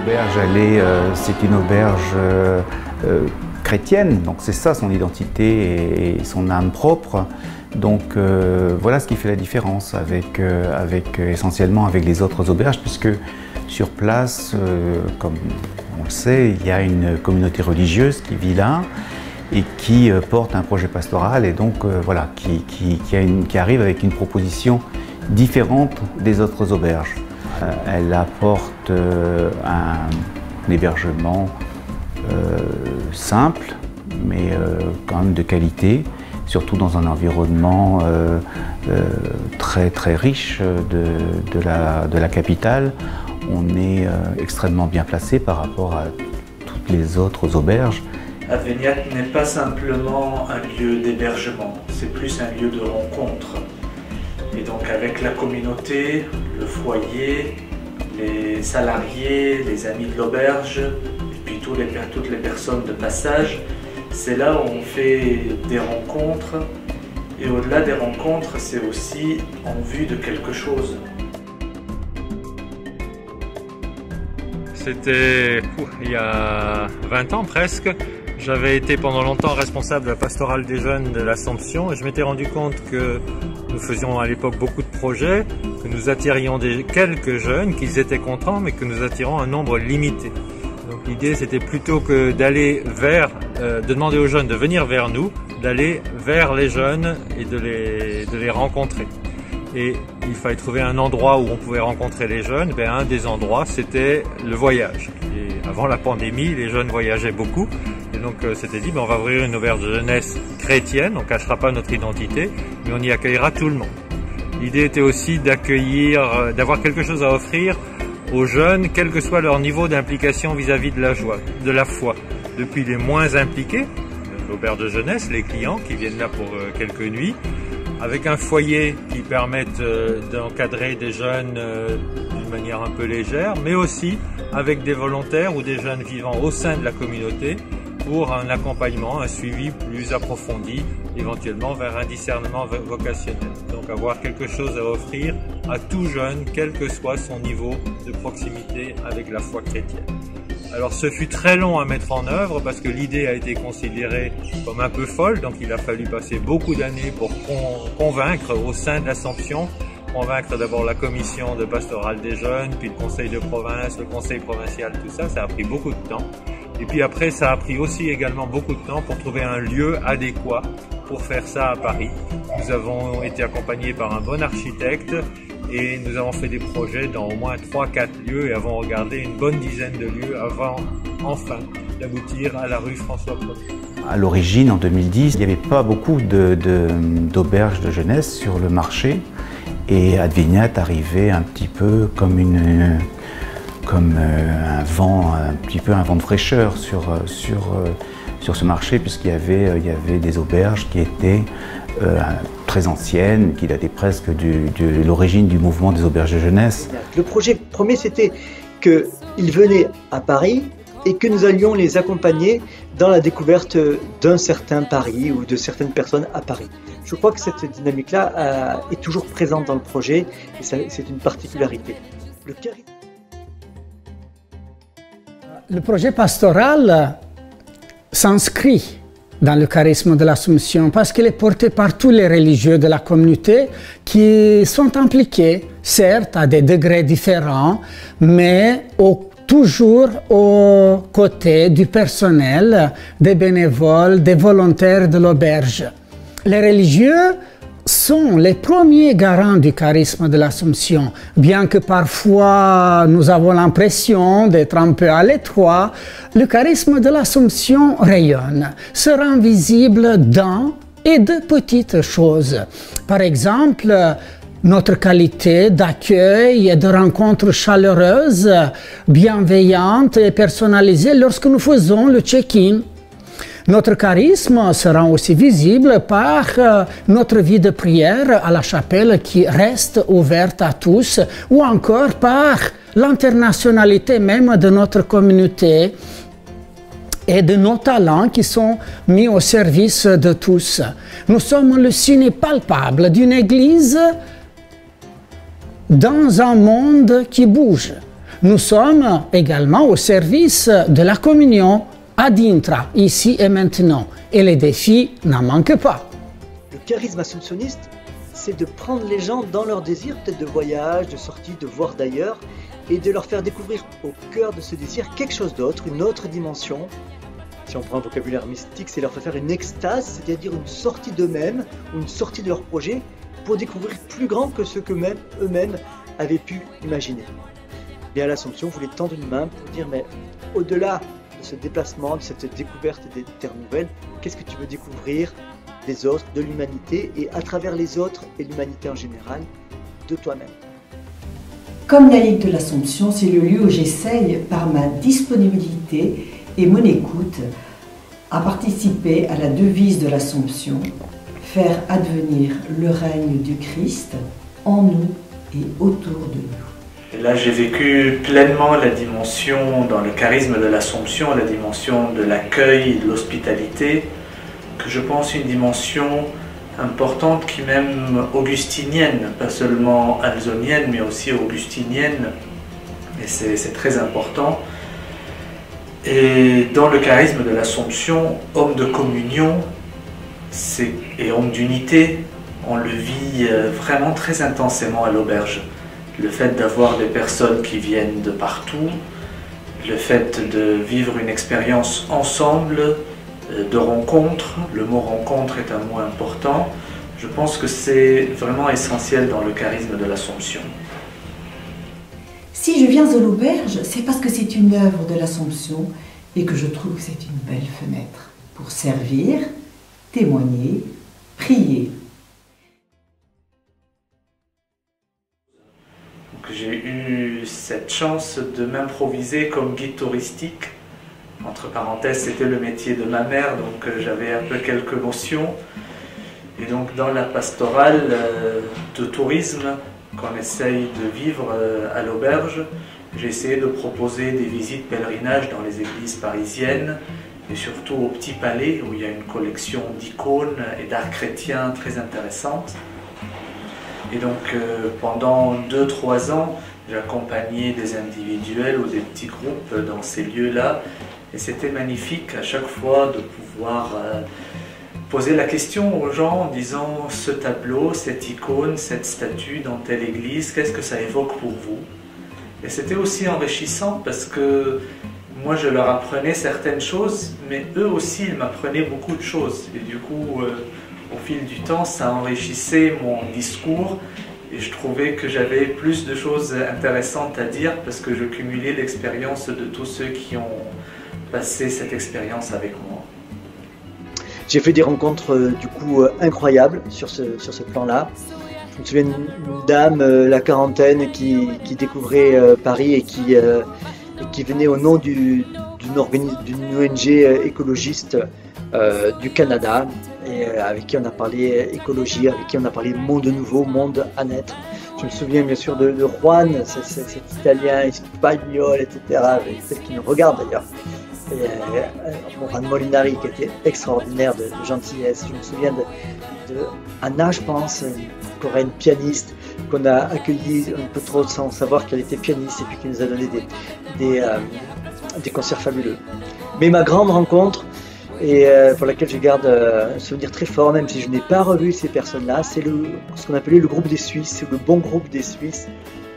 L'auberge, c'est une auberge chrétienne, donc c'est ça son identité et son âme propre. Donc voilà ce qui fait la différence essentiellement avec les autres auberges, puisque sur place, comme on le sait, il y a une communauté religieuse qui vit là et qui porte un projet pastoral et donc voilà, qui arrive avec une proposition différente des autres auberges. Elle apporte un hébergement simple, mais quand même de qualité, surtout dans un environnement très riche de la capitale. On est extrêmement bien placé par rapport à toutes les autres auberges. Advignat n'est pas simplement un lieu d'hébergement, c'est plus un lieu de rencontre. Et donc avec la communauté, le foyer, les salariés, les amis de l'auberge, et puis toutes les personnes de passage, c'est là où on fait des rencontres. Et au-delà des rencontres, c'est aussi en vue de quelque chose. C'était il y a 20 ans presque. J'avais été pendant longtemps responsable de la pastorale des jeunes de l'Assomption et je m'étais rendu compte que nous faisions à l'époque beaucoup de projets, que nous attirions quelques jeunes, qu'ils étaient contents, mais que nous attirons un nombre limité. Donc l'idée c'était plutôt que d'aller de demander aux jeunes de venir vers nous, d'aller vers les jeunes et de les rencontrer. Et il fallait trouver un endroit où on pouvait rencontrer les jeunes. Un des endroits c'était le voyage. Et avant la pandémie, les jeunes voyageaient beaucoup. Et donc c'était dit, on va ouvrir une auberge de jeunesse chrétienne, on ne cachera pas notre identité, mais on y accueillera tout le monde. L'idée était aussi d'avoir quelque chose à offrir aux jeunes, quel que soit leur niveau d'implication vis-à-vis de la foi. Depuis les moins impliqués, l'auberge de jeunesse, les clients qui viennent là pour quelques nuits, avec un foyer qui permette d'encadrer des jeunes d'une manière un peu légère, mais aussi avec des volontaires ou des jeunes vivant au sein de la communauté pour un accompagnement, un suivi plus approfondi, éventuellement vers un discernement vocationnel. Donc avoir quelque chose à offrir à tout jeune, quel que soit son niveau de proximité avec la foi chrétienne. Alors ce fut très long à mettre en œuvre parce que l'idée a été considérée comme un peu folle, donc il a fallu passer beaucoup d'années pour convaincre au sein de l'Assomption, convaincre d'abord la commission de pastorale des jeunes, puis le conseil de province, le conseil provincial, tout ça, ça a pris beaucoup de temps. Et puis après, ça a pris aussi également beaucoup de temps pour trouver un lieu adéquat pour faire ça à Paris. Nous avons été accompagnés par un bon architecte et nous avons fait des projets dans au moins 3-4 lieux et avons regardé une bonne dizaine de lieux avant, enfin, d'aboutir à la rue François Ier. À l'origine, en 2010, il n'y avait pas beaucoup d'auberges de jeunesse sur le marché et Advignat arrivait un petit peu comme un vent de fraîcheur sur ce marché, puisqu'il y avait des auberges qui étaient très anciennes, qui dataient presque de l'origine du mouvement des auberges de jeunesse. Le projet premier, c'était qu'ils venaient à Paris et que nous allions les accompagner dans la découverte d'un certain Paris ou de certaines personnes à Paris. Je crois que cette dynamique-là est toujours présente dans le projet et c'est une particularité. Le projet pastoral s'inscrit dans le charisme de l'Assomption parce qu'il est porté par tous les religieux de la communauté qui sont impliqués, certes à des degrés différents, mais toujours aux côtés du personnel, des bénévoles, des volontaires de l'auberge. Les religieux sont les premiers garants du charisme de l'Assomption, bien que parfois nous avons l'impression d'être un peu à l'étroit. Le charisme de l'Assomption rayonne, se rend visible dans et de petites choses. Par exemple, notre qualité d'accueil et de rencontres chaleureuses, bienveillantes et personnalisées lorsque nous faisons le check-in. Notre charisme sera aussi visible par notre vie de prière à la chapelle qui reste ouverte à tous, ou encore par l'internationalité même de notre communauté et de nos talents qui sont mis au service de tous. Nous sommes le signe palpable d'une église dans un monde qui bouge. nous sommes également au service de la communion ad intra, ici et maintenant. Et les défis n'en manquent pas. Le charisme assomptionniste, c'est de prendre les gens dans leur désir, peut-être de voyage, de sortie, de voir d'ailleurs, et de leur faire découvrir au cœur de ce désir quelque chose d'autre, une autre dimension. Si on prend un vocabulaire mystique, c'est leur faire une extase, c'est-à-dire une sortie d'eux-mêmes, ou une sortie de leur projet, pour découvrir plus grand que ce que eux-mêmes avaient pu imaginer. Et à l'Assomption, vous voulez tendre une main pour dire, mais au-delà de ce déplacement, de cette découverte des terres nouvelles, qu'est-ce que tu veux découvrir des autres, de l'humanité, et à travers les autres et l'humanité en général, de toi-même. Comme laïque de l'Assomption, c'est le lieu où j'essaye, par ma disponibilité et mon écoute, à participer à la devise de l'Assomption, faire advenir le règne du Christ en nous et autour de nous. Et là, j'ai vécu pleinement la dimension, dans le charisme de l'Assomption, la dimension de l'accueil, de l'hospitalité, que je pense une dimension importante qui est même augustinienne, pas seulement alzonienne, mais aussi augustinienne, et c'est très important. Et dans le charisme de l'Assomption, homme de communion et homme d'unité, on le vit vraiment très intensément à l'auberge. Le fait d'avoir des personnes qui viennent de partout, le fait de vivre une expérience ensemble, de rencontre, le mot rencontre est un mot important, je pense que c'est vraiment essentiel dans le charisme de l'Assomption. Si je viens à l'auberge, c'est parce que c'est une œuvre de l'Assomption et que je trouve que c'est une belle fenêtre pour servir, témoigner, prier. J'ai eu cette chance de m'improviser comme guide touristique. Entre parenthèses, c'était le métier de ma mère, donc j'avais un peu quelques notions. Et donc dans la pastorale de tourisme qu'on essaye de vivre à l'auberge, j'ai essayé de proposer des visites pèlerinage dans les églises parisiennes et surtout au Petit Palais où il y a une collection d'icônes et d'art chrétien très intéressante. Et donc pendant 2-3 ans, j'ai accompagné des individuels ou des petits groupes dans ces lieux-là et c'était magnifique à chaque fois de pouvoir poser la question aux gens en disant ce tableau, cette icône, cette statue dans telle église, qu'est-ce que ça évoque pour vous? Et c'était aussi enrichissant parce que moi je leur apprenais certaines choses, mais eux aussi ils m'apprenaient beaucoup de choses. Et du coup, au fil du temps, ça enrichissait mon discours et je trouvais que j'avais plus de choses intéressantes à dire parce que je cumulais l'expérience de tous ceux qui ont passé cette expérience avec moi. J'ai fait des rencontres du coup incroyables sur ce plan-là. Je me souviens d'une dame, la quarantaine, qui découvrait Paris et qui venait au nom d'une ONG écologiste du Canada, et avec qui on a parlé écologie, avec qui on a parlé monde nouveau, monde à naître. Je me souviens bien sûr de Juan, cet Italien espagnol, etc., peut-être qui nous regarde d'ailleurs. Et Juan Molinari qui était extraordinaire de gentillesse. Je me souviens de Anna, je pense, une coréenne pianiste qu'on a accueillie un peu trop sans savoir qu'elle était pianiste et puis qui nous a donné des concerts fabuleux. Mais ma grande rencontre, et pour laquelle je garde un souvenir très fort, même si je n'ai pas revu ces personnes-là, c'est ce qu'on appelait le groupe des Suisses, le bon groupe des Suisses,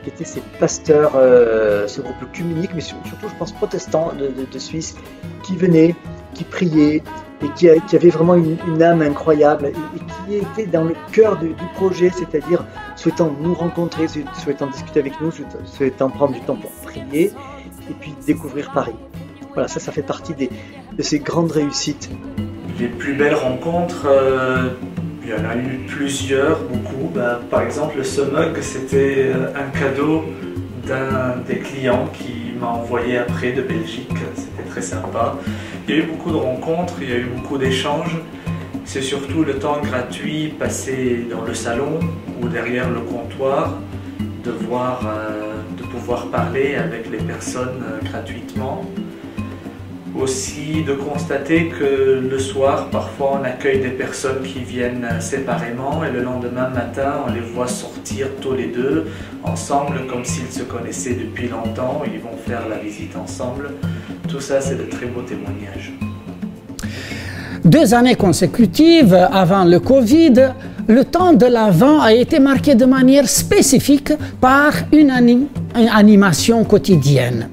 qui étaient ces pasteurs, ce groupe œcuménique, mais surtout, je pense, protestants de Suisse, qui venaient, qui priaient, et qui avaient vraiment une âme incroyable, et qui étaient dans le cœur du projet, c'est-à-dire souhaitant nous rencontrer, souhaitant discuter avec nous, souhaitant prendre du temps pour prier, et puis découvrir Paris. Voilà, ça fait partie de ces grandes réussites. Les plus belles rencontres, il y en a eu plusieurs, beaucoup. Par exemple, ce mug, c'était un cadeau d'un des clients qui m'a envoyé après de Belgique. C'était très sympa. Il y a eu beaucoup de rencontres, il y a eu beaucoup d'échanges. C'est surtout le temps gratuit passé dans le salon ou derrière le comptoir, de pouvoir parler avec les personnes gratuitement. Aussi de constater que le soir, parfois on accueille des personnes qui viennent séparément et le lendemain matin on les voit sortir tous les deux ensemble comme s'ils se connaissaient depuis longtemps, ils vont faire la visite ensemble. Tout ça c'est de très beaux témoignages. 2 années consécutives avant le Covid, le temps de l'Avent a été marqué de manière spécifique par une animation quotidienne.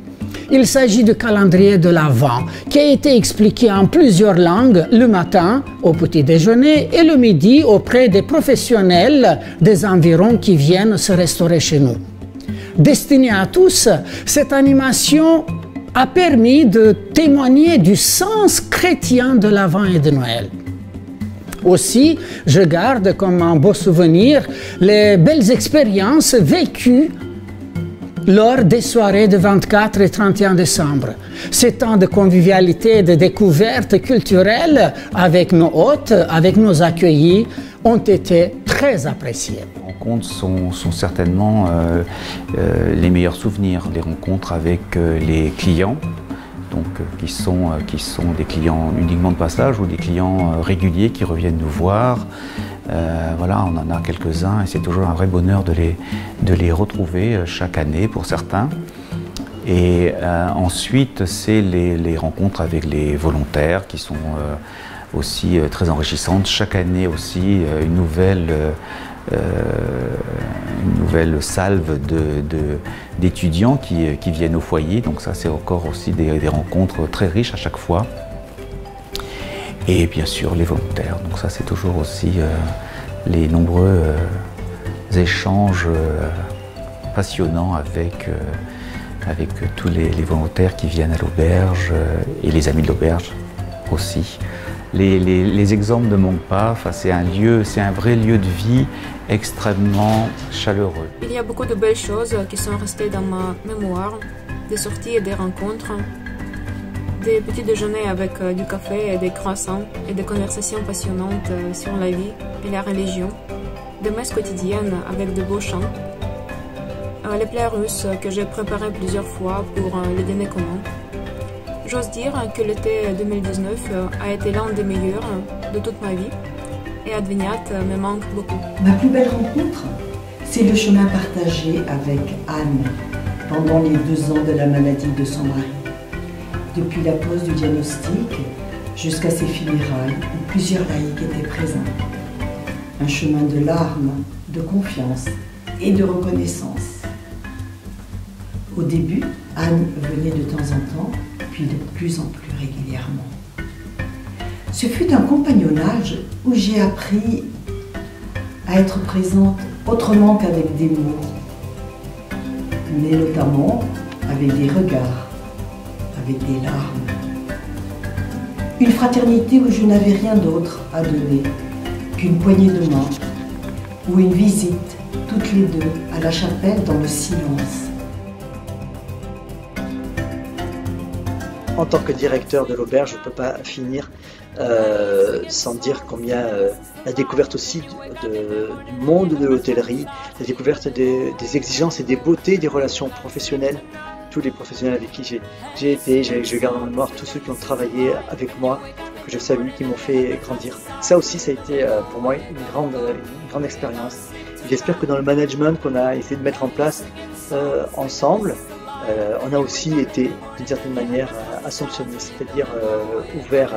Il s'agit du calendrier de l'Avent qui a été expliqué en plusieurs langues le matin au petit déjeuner et le midi auprès des professionnels des environs qui viennent se restaurer chez nous. Destinée à tous, cette animation a permis de témoigner du sens chrétien de l'Avent et de Noël. Aussi, je garde comme un beau souvenir les belles expériences vécues lors des soirées de 24 et 31 décembre. Ces temps de convivialité et de découverte culturelle avec nos hôtes, avec nos accueillis, ont été très appréciés. Les rencontres sont certainement les meilleurs souvenirs, les rencontres avec les clients, donc, qui sont des clients uniquement de passage ou des clients réguliers qui reviennent nous voir. Voilà, on en a quelques-uns et c'est toujours un vrai bonheur de les retrouver chaque année pour certains. Et ensuite, c'est les rencontres avec les volontaires qui sont aussi très enrichissantes. Chaque année aussi, une nouvelle salve d'étudiants qui viennent au foyer. Donc ça, c'est encore aussi des rencontres très riches à chaque fois. Et bien sûr, les volontaires. Donc ça, c'est toujours aussi les nombreux échanges passionnants avec tous les volontaires qui viennent à l'auberge et les amis de l'auberge aussi. Les exemples ne manquent pas. Enfin, c'est un vrai lieu de vie extrêmement chaleureux. Il y a beaucoup de belles choses qui sont restées dans ma mémoire, des sorties et des rencontres. Des petits déjeuners avec du café et des croissants et des conversations passionnantes sur la vie et la religion, des messes quotidiennes avec de beaux chants, les plats russes que j'ai préparés plusieurs fois pour le dîner commun. J'ose dire que l'été 2019 a été l'un des meilleurs de toute ma vie et Advignat me manque beaucoup. Ma plus belle rencontre, c'est le chemin partagé avec Anne pendant les 2 ans de la maladie de son mari. Depuis la pose du diagnostic jusqu'à ses funérailles où plusieurs laïcs étaient présents. Un chemin de larmes, de confiance et de reconnaissance. Au début, Anne venait de temps en temps, puis de plus en plus régulièrement. Ce fut un compagnonnage où j'ai appris à être présente autrement qu'avec des mots, mais notamment avec des regards, avec des larmes. Une fraternité où je n'avais rien d'autre à donner qu'une poignée de main ou une visite, toutes les deux, à la chapelle dans le silence. En tant que directeur de l'auberge, je ne peux pas finir sans dire combien la découverte aussi du monde de l'hôtellerie, la découverte des exigences et des beautés des relations professionnelles. Tous les professionnels avec qui j'ai été, je garde en mémoire tous ceux qui ont travaillé avec moi, que je salue, qui m'ont fait grandir. Ça aussi, ça a été pour moi une grande expérience. J'espère que dans le management qu'on a essayé de mettre en place ensemble, on a aussi été d'une certaine manière assomptionné, c'est-à-dire ouvert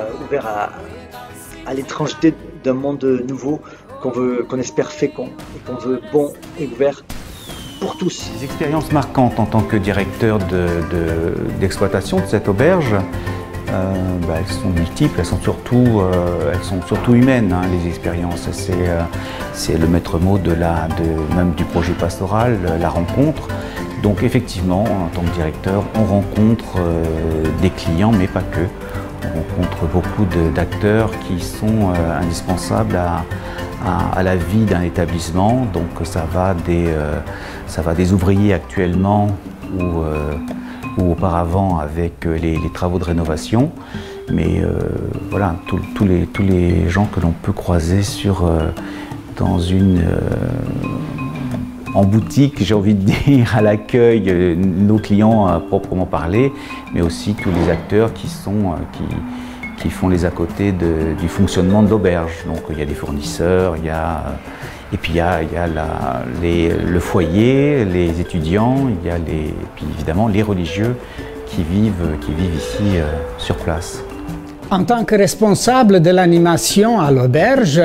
à l'étrangeté d'un monde nouveau qu'on espère fécond et qu'on veut bon et ouvert pour tous. Les expériences marquantes en tant que directeur d'exploitation de cette auberge, elles sont multiples, elles sont surtout humaines, hein, les expériences. C'est le maître mot même du projet pastoral, la rencontre. Donc effectivement, en tant que directeur, on rencontre des clients, mais pas que. On rencontre beaucoup d'acteurs qui sont indispensables à la vie d'un établissement. Donc ça va des ouvriers actuellement ou auparavant avec les travaux de rénovation. Mais voilà, tous les gens que l'on peut croiser dans une en boutique, j'ai envie de dire, à l'accueil, nos clients à proprement parler, mais aussi tous les acteurs qui font les à côté du fonctionnement de l'auberge. Donc il y a des fournisseurs, et puis il y a le foyer, les étudiants, et puis évidemment les religieux qui vivent ici sur place. En tant que responsable de l'animation à l'auberge,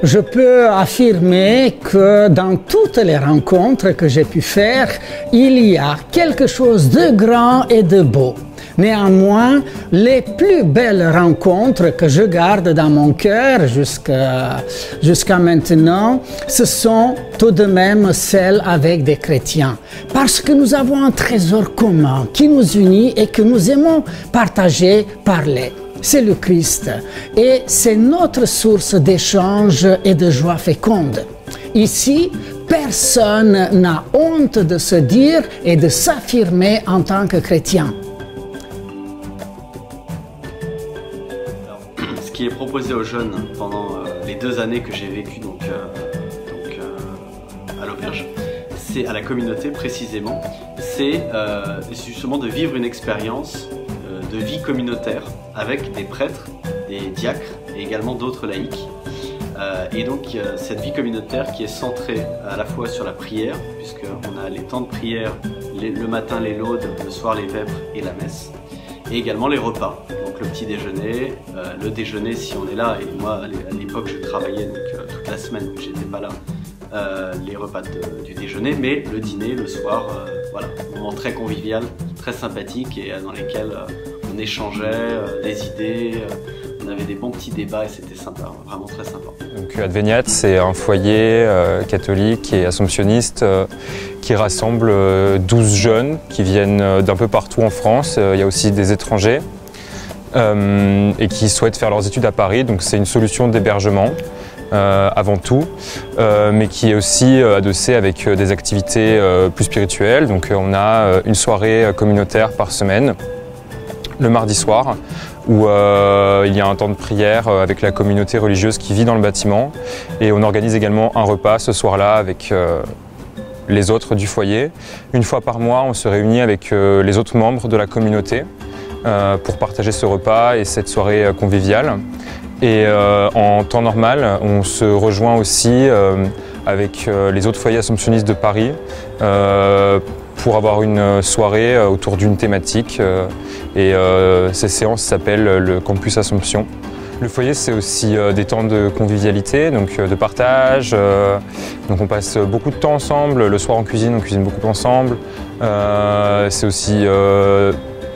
je peux affirmer que dans toutes les rencontres que j'ai pu faire, il y a quelque chose de grand et de beau. Néanmoins, les plus belles rencontres que je garde dans mon cœur jusqu'à maintenant, ce sont tout de même celles avec des chrétiens. Parce que nous avons un trésor commun qui nous unit et que nous aimons partager, parler. C'est le Christ et c'est notre source d'échange et de joie féconde. Ici, personne n'a honte de se dire et de s'affirmer en tant que chrétien. Ce qui est proposé aux jeunes pendant les 2 années que j'ai vécues à l'auberge, c'est à la communauté précisément, c'est justement de vivre une expérience de vie communautaire avec des prêtres, des diacres et également d'autres laïcs. Et donc cette vie communautaire qui est centrée à la fois sur la prière, puisqu'on a les temps de prière, le matin les laudes, le soir les vêpres et la messe, et également les repas, donc le petit déjeuner, le déjeuner si on est là, et moi à l'époque je travaillais donc, toute la semaine, donc j'étais pas là, les repas du déjeuner, mais le dîner, le soir, voilà, un moment très convivial, très sympathique et dans lesquels on échangeait des idées, on avait des bons petits débats et c'était sympa, vraiment très sympa. Donc Adveniat, c'est un foyer catholique et assomptionniste qui rassemble 12 jeunes qui viennent d'un peu partout en France. Il y a aussi des étrangers et qui souhaitent faire leurs études à Paris, donc c'est une solution d'hébergement. Avant tout, mais qui est aussi adossé avec des activités plus spirituelles. Donc on a une soirée communautaire par semaine, le mardi soir, où il y a un temps de prière avec la communauté religieuse qui vit dans le bâtiment. Et on organise également un repas ce soir-là avec les autres du foyer. Une fois par mois, on se réunit avec les autres membres de la communauté pour partager ce repas et cette soirée conviviale. Et en temps normal, on se rejoint aussi avec les autres foyers assomptionnistes de Paris pour avoir une soirée autour d'une thématique. Et ces séances s'appellent le Campus Assomption. Le foyer, c'est aussi des temps de convivialité, donc de partage. Donc on passe beaucoup de temps ensemble. Le soir, on cuisine beaucoup ensemble. C'est aussi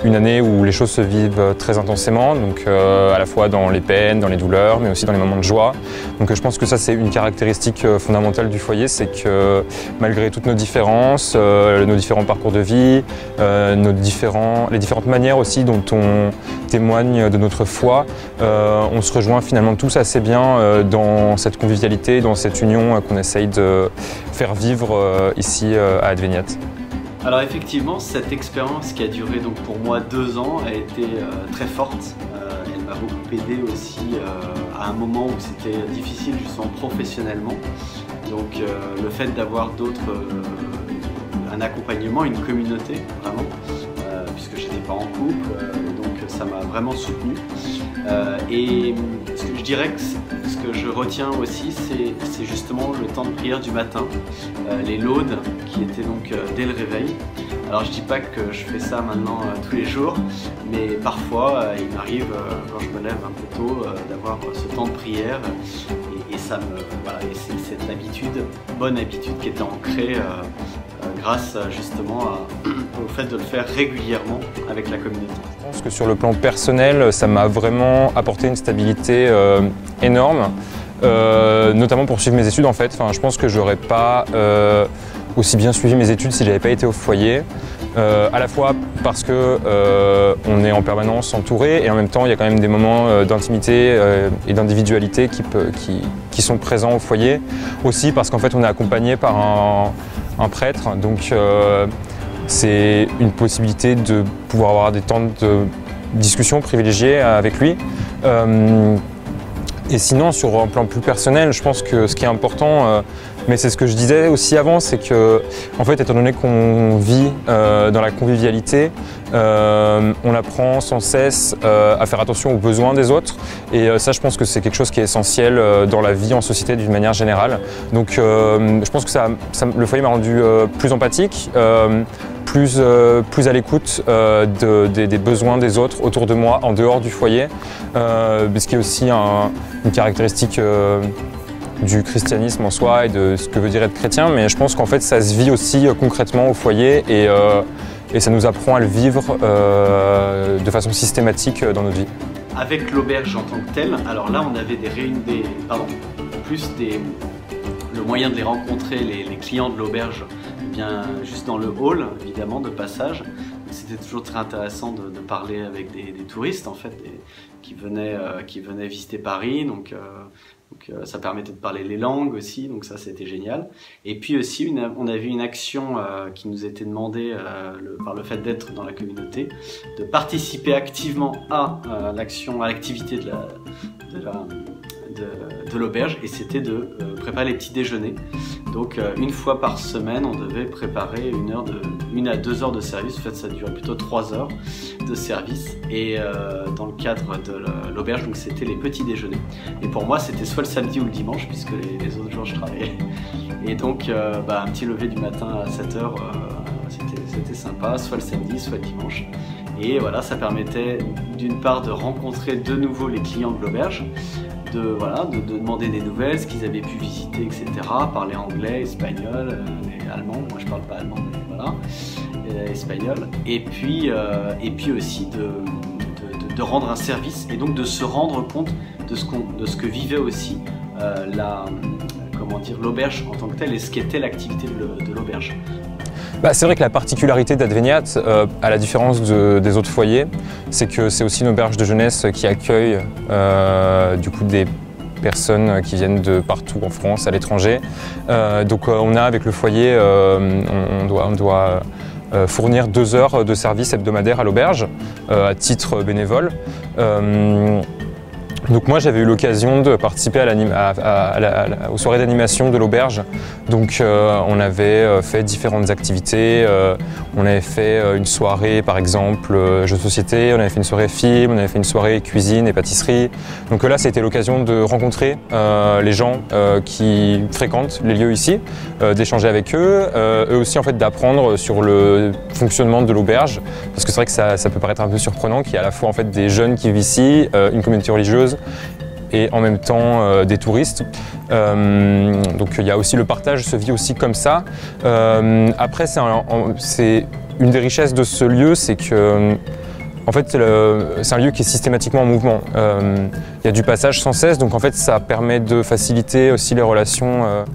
une année où les choses se vivent très intensément, donc à la fois dans les peines, dans les douleurs, mais aussi dans les moments de joie. Donc je pense que ça c'est une caractéristique fondamentale du foyer, c'est que malgré toutes nos différences, nos différents parcours de vie, les différentes manières aussi dont on témoigne de notre foi, on se rejoint finalement tous assez bien dans cette convivialité, dans cette union qu'on essaye de faire vivre ici à Adveniat. Alors effectivement, cette expérience qui a duré donc pour moi 2 ans a été très forte. Elle m'a beaucoup aidé aussi à un moment où c'était difficile justement professionnellement. Donc le fait d'avoir un accompagnement, une communauté vraiment, puisque je n'étais pas en couple, donc ça m'a vraiment soutenu. Et je dirais que ce que je retiens aussi, c'est justement le temps de prière du matin, les laudes qui étaient donc dès le réveil. Alors je dis pas que je fais ça maintenant tous les jours, mais parfois il m'arrive quand je me lève un peu tôt d'avoir ce temps de prière et ça voilà, et c'est cette habitude, bonne habitude qui était ancrée grâce justement au fait de le faire régulièrement avec la communauté. Je pense que sur le plan personnel, ça m'a vraiment apporté une stabilité énorme, notamment pour suivre mes études en fait. Enfin, je pense que j'aurais pas aussi bien suivi mes études si j'avais pas été au foyer. À la fois parce que on est en entouré et en même temps il y a quand même des moments d'intimité et d'individualité qui sont présents au foyer. Aussi parce qu'en fait on est accompagné par un prêtre, donc c'est une possibilité de pouvoir avoir des temps de discussion privilégiés avec lui. Et sinon, sur un plan plus personnel, je pense que ce qui est important, Mais c'est ce que je disais aussi avant, c'est que, en fait, étant donné qu'on vit dans la convivialité, on apprend sans cesse à faire attention aux besoins des autres. Et ça, je pense que c'est quelque chose qui est essentiel dans la vie en société d'une manière générale. Donc, je pense que le foyer m'a rendu plus empathique, plus à l'écoute des besoins des autres autour de moi, en dehors du foyer, ce qui est aussi une caractéristique du christianisme en soi et de ce que veut dire être chrétien, mais je pense qu'en fait ça se vit aussi concrètement au foyer et ça nous apprend à le vivre de façon systématique dans notre vie. Avec l'auberge en tant que telle, alors là on avait le moyen de les rencontrer, les clients de l'auberge, bien juste dans le hall évidemment de passage. C'était toujours très intéressant de parler avec des touristes en fait, qui venaient visiter Paris, donc ça permettait de parler les langues aussi, donc ça c'était génial. Et puis aussi on a vu une action qui nous était demandée par le fait d'être dans la communauté, de participer activement à l'activité de l'auberge, et c'était de préparer les petits déjeuners. Donc une fois par semaine on devait préparer 1 à 2 heures de service. En fait ça durait plutôt 3 heures de service, et dans le cadre de l'auberge, donc c'était les petits déjeuners. Et pour moi c'était soit le samedi ou le dimanche, puisque les autres jours je travaillais. Et donc un petit lever du matin à 7 heures, c'était sympa, soit le samedi soit le dimanche. Et voilà, ça permettait d'une part de rencontrer de nouveau les clients de l'auberge, de demander des nouvelles, ce qu'ils avaient pu visiter, etc. Parler anglais, espagnol, allemand. Moi je parle pas allemand, mais voilà, espagnol. Et puis aussi de rendre un service, et donc de se rendre compte de ce que vivait aussi l'auberge en tant que telle, et ce qu'était l'activité de l'auberge. C'est vrai que la particularité d'Adveniat, à la différence des autres foyers, c'est que c'est aussi une auberge de jeunesse qui accueille du coup des personnes qui viennent de partout en France, à l'étranger. Donc on a avec le foyer, on doit fournir 2 heures de service hebdomadaire à l'auberge à titre bénévole. Donc moi j'avais eu l'occasion de participer aux soirées d'animation de l'auberge. Donc on avait fait différentes activités. On avait fait une soirée par exemple jeux de société, on avait fait une soirée film, on avait fait une soirée cuisine et pâtisserie. Donc là c'était l'occasion de rencontrer les gens qui fréquentent les lieux ici, d'échanger avec eux, eux aussi en fait d'apprendre sur le fonctionnement de l'auberge, parce que c'est vrai que ça peut paraître un peu surprenant qu'il y ait à la fois en fait des jeunes qui vivent ici, une communauté religieuse et en même temps des touristes. Donc il y a aussi le partage se vit aussi comme ça. Après c'est une des richesses de ce lieu, c'est que en fait c'est un lieu qui est systématiquement en mouvement. Il y a du passage sans cesse, donc en fait ça permet de faciliter aussi les relations.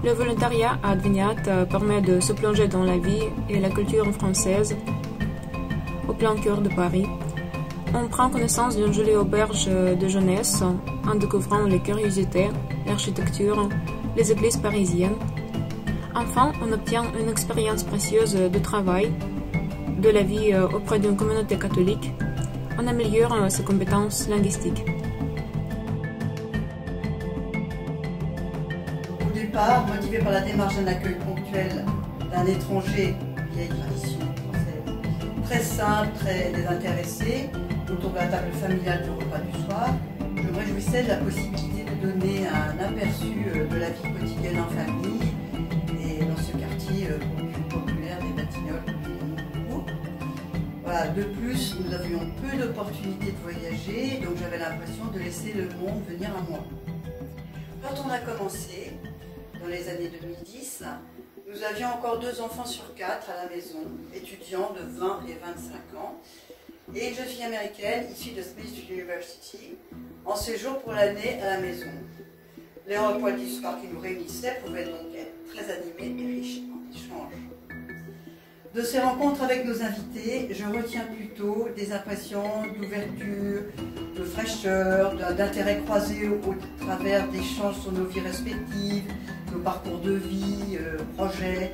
Le volontariat à Adveniat permet de se plonger dans la vie et la culture française au plein cœur de Paris. On prend connaissance d'une jolie auberge de jeunesse en découvrant les curiosités, l'architecture, les églises parisiennes. Enfin, on obtient une expérience précieuse de travail, de la vie auprès d'une communauté catholique. On améliore ses compétences linguistiques. Au départ, motivé par la démarche d'un accueil ponctuel d'un étranger, vieille tradition française, très simple, très désintéressé, autour de la table familiale du repas du soir, je me réjouissais de la possibilité de donner un aperçu de la vie quotidienne en famille et dans ce quartier populaire des Batignolles. Voilà, de plus, nous avions peu d'opportunités de voyager, donc j'avais l'impression de laisser le monde venir à moi. Quand on a commencé, dans les années 2010, nous avions encore 2 enfants sur 4 à la maison, étudiants de 20 et 25 ans, et une jeune fille américaine issue de Smith University, en séjour pour l'année à la maison. Les repas du soir qui nous réunissaient pouvaient donc être très animés et riches en échanges. De ces rencontres avec nos invités, je retiens plutôt des impressions d'ouverture, de fraîcheur, d'intérêt croisé au travers d'échanges sur nos vies respectives, nos parcours de vie, projets.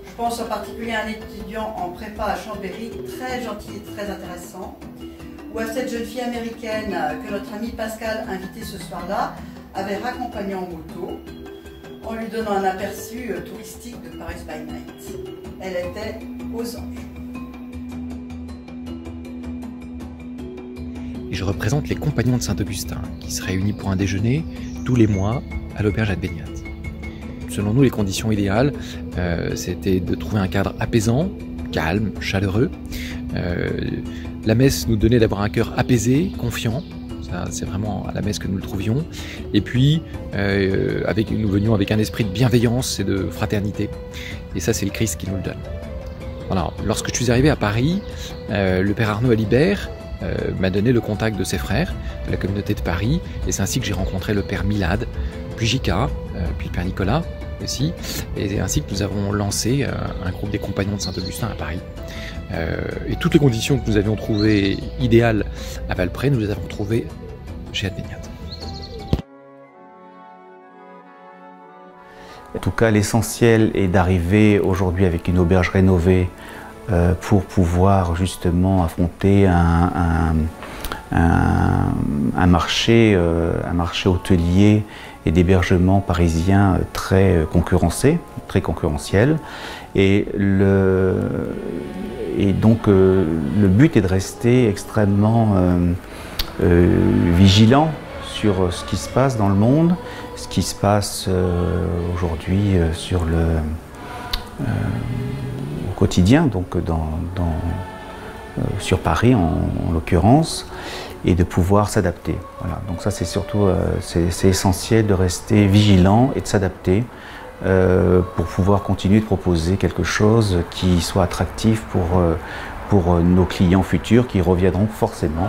Je pense en particulier à un étudiant en prépa à Chambéry, très gentil et très intéressant, ou à cette jeune fille américaine que notre ami Pascal invitait ce soir-là, avait raccompagné en moto en lui donnant un aperçu touristique de Paris by Night. Elle était aux anges. Et je représente les compagnons de Saint-Augustin qui se réunissent pour un déjeuner tous les mois à l'auberge Adbaignat. Selon nous, les conditions idéales, c'était de trouver un cadre apaisant, calme, chaleureux. La messe nous donnait d'avoir un cœur apaisé, confiant. C'est vraiment à la messe que nous le trouvions. Et puis, nous venions avec un esprit de bienveillance et de fraternité. Et ça, c'est le Christ qui nous le donne. Voilà. Lorsque je suis arrivé à Paris, le père Arnaud Alibert m'a donné le contact de ses frères de la communauté de Paris. Et c'est ainsi que j'ai rencontré le père Milad, puis Jika, puis le père Nicolas aussi. Et c'est ainsi que nous avons lancé un groupe des compagnons de Saint-Augustin à Paris. Et toutes les conditions que nous avions trouvées idéales à Valprès, nous les avons trouvées chez Adbaignat. En tout cas, l'essentiel est d'arriver aujourd'hui avec une auberge rénovée pour pouvoir justement affronter un marché hôtelier et d'hébergement parisien très concurrenciel. Et donc le but est de rester extrêmement vigilant sur ce qui se passe dans le monde, ce qui se passe aujourd'hui au quotidien, donc sur Paris en l'occurrence, et de pouvoir s'adapter. Voilà. Donc ça c'est surtout c'est essentiel de rester vigilant et de s'adapter pour pouvoir continuer de proposer quelque chose qui soit attractif pour nos clients futurs qui reviendront forcément